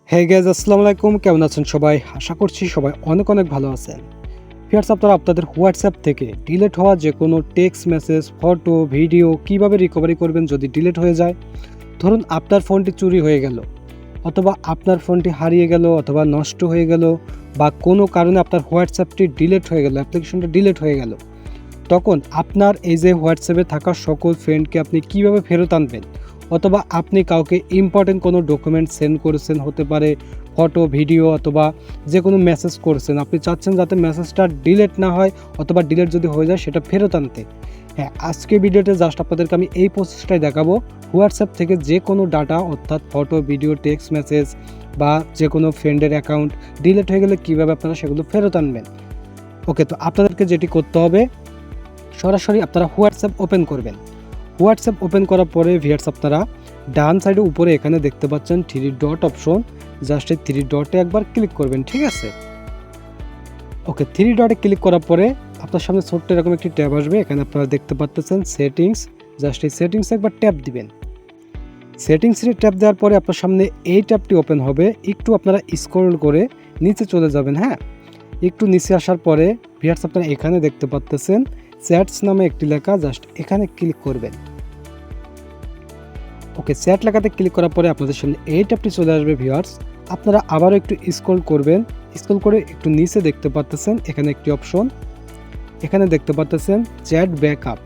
Hey guys, আসসালামু আলাইকুম। কেমন আছেন সবাই? আশা করছি সবাই অনেক অনেক ভালো আছেন। ফিয়ার্স, আপনারা আপনাদের হোয়াটসঅ্যাপ থেকে ডিলিট হওয়া যে কোনো টেক্সট মেসেজ, ফটো, ভিডিও কিভাবে রিকভারি করবেন যদি ডিলিট হয়ে যায়। ধরুন আপনার ফোনটি চুরি হয়ে গেল, অথবা আপনার ফোনটি হারিয়ে গেল, অথবা নষ্ট হয়ে গেল, বা কোনো কারণে আপনার হোয়াটসঅ্যাপটি ডিলিট হয়ে গেল, অ্যাপ্লিকেশনটা ডিলিট হয়ে গেল। তখন আপনার এই যে হোয়াটসঅ্যাপে থাকা সকল ফ্রেন্ডকে আপনি কিভাবে ফেরত আনবেন, অথবা আপনি কাউকে ইম্পর্টেন্ট কোনো ডকুমেন্ট সেন্ড করেছেন, হতে পারে ফটো, ভিডিও, অথবা যে কোনো মেসেজ করেছেন, আপনি চাচ্ছেন যাতে মেসেজটা ডিলিট না হয়, অথবা ডিলিট যদি হয়ে যায় সেটা ফেরত আনতে। হ্যাঁ, আজকে ভিডিওতে জাস্ট আপনাদেরকে আমি এই প্রসেসটাই দেখাবো। হোয়াটসঅ্যাপ থেকে যে কোনো ডাটা, অর্থাৎ ফটো, ভিডিও, টেক্সট মেসেজ বা যে কোনো ফ্রেন্ডের অ্যাকাউন্ট ডিলিট হয়ে গেলে কীভাবে আপনারা সেগুলো ফেরত আনবেন। ওকে, তো আপনাদেরকে যেটি করতে হবে, সরাসরি আপনারা হোয়াটসঅ্যাপ ওপেন করবেন। হোয়াটসঅ্যাপ ওপেন করার পরে ভিউয়ার্স, আপনারা ডান সাইডে উপরে এখানে দেখতে পাচ্ছেন 3 ডট অপশন, জাস্ট এই 3 ডটে একবার ক্লিক করবেন, ঠিক আছে? ওকে, 3 ডটে ক্লিক করার পরে আপনার সামনে ছোট্ট এরকম একটি ট্যাব আসবে। এখানে আপনারা দেখতে পাচ্ছেন সেটিংস, জাস্ট এই সেটিংসে একবার ট্যাপ দিবেন। সেটিংসে ট্যাপ দেওয়ার পরে আপনার সামনে এই ট্যাবটি ওপেন হবে। একটু আপনারা স্ক্রল করে নিচে চলে যাবেন। হ্যাঁ, একটু নিচে আসার পরে ভিউয়ার্স, আপনারা এখানে দেখতে পাচ্ছেন চ্যাটস নামে একটি লেখা, জাস্ট এখানে ক্লিক করবেন। ওকে, চ্যাট লেখাতে ক্লিক করার পরে আপনাদের সামনে এই ট্যাবটি চলে আসবে। ভিউয়ার্স, আপনারা আবারও একটু স্ক্রল করবেন। স্ক্রল করে একটু নিচে দেখতে পাচ্ছেন এখানে একটি অপশন, এখানে দেখতে পাচ্ছেন চ্যাট ব্যাকআপ,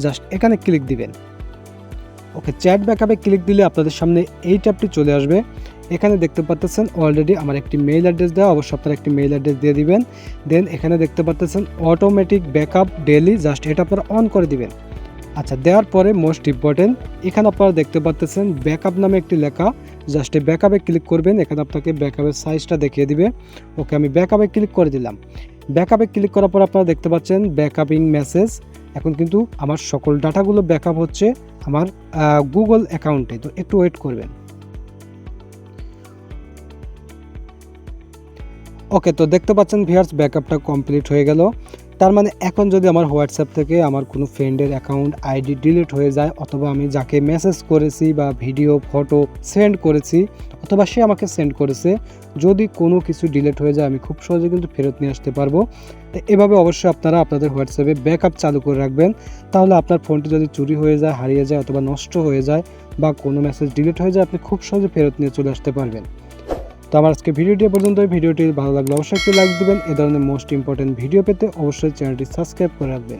জাস্ট এখানে ক্লিক দিবেন। ওকে, চ্যাট ব্যাকআপে ক্লিক দিলে আপনাদের সামনে এই ট্যাবটি চলে আসবে। এখানে দেখতে পাচ্ছেন অলরেডি আমার একটি মেইল অ্যাড্রেস দেওয়া, অবশ্যই আপনারা একটি মেইল অ্যাড্রেস দিয়ে দিবেন। দেন এখানে দেখতে পাচ্ছেন অটোমেটিক ব্যাকআপ ডেইলি, জাস্ট এটা আপনারা অন করে দিবেন। আচ্ছা, দেওয়ার পরে মোস্ট ইম্পর্টেন্ট, এখানে আপনারা দেখতে পাচ্ছেন ব্যাকআপ নামে একটি লেখা, জাস্ট এই ব্যাকআপে ক্লিক করবেন। এখানে আপনাকে ব্যাকআপের সাইজটা দেখিয়ে দিবে। ওকে, আমি ব্যাকআপে ক্লিক করে দিলাম। ব্যাকআপে ক্লিক করার পর আপনারা দেখতে পাচ্ছেন ব্যাকআপিং মেসেজ। এখন কিন্তু আমার সকল ডাটাগুলো ব্যাকআপ হচ্ছে আমার গুগল অ্যাকাউন্টে। তো একটু ওয়েট করবেন। ওকে, তো দেখতে পাচ্ছেন ভিউয়ার্স, ব্যাকআপটা কমপ্লিট হয়ে গেল। তার মানে এখন যদি আমার হোয়াটসঅ্যাপ থেকে আমার কোনো ফ্রেন্ডের অ্যাকাউন্ট আইডি ডিলিট হয়ে যায়, অথবা আমি যাকে মেসেজ করেছি বা ভিডিও, ফটো সেন্ড করেছি, অথবা সে আমাকে সেন্ড করেছে, যদি কোনো কিছু ডিলিট হয়ে যায় আমি খুব সহজে কিন্তু ফেরত নিয়ে আসতে পারবো। তো এভাবে অবশ্যই আপনারা আপনাদের হোয়াটসঅ্যাপে ব্যাকআপ চালু করে রাখবেন। তাহলে আপনার ফোনটি যদি চুরি হয়ে যায়, হারিয়ে যায়, অথবা নষ্ট হয়ে যায়, বা কোনো মেসেজ ডিলিট হয়ে যায়, আপনি খুব সহজে ফেরত নিয়ে চলে আসতে পারবেন। তো আমার আজকে ভিডিওটি পর্যন্ত। ভিডিওটি ভালো লাগলে অবশ্যই একটি লাইক দিবেন। এ ধরনের মোস্ট ইম্পর্টেন্ট ভিডিও পেতে অবশ্যই চ্যানেলটি সাবস্ক্রাইব করে রাখবেন।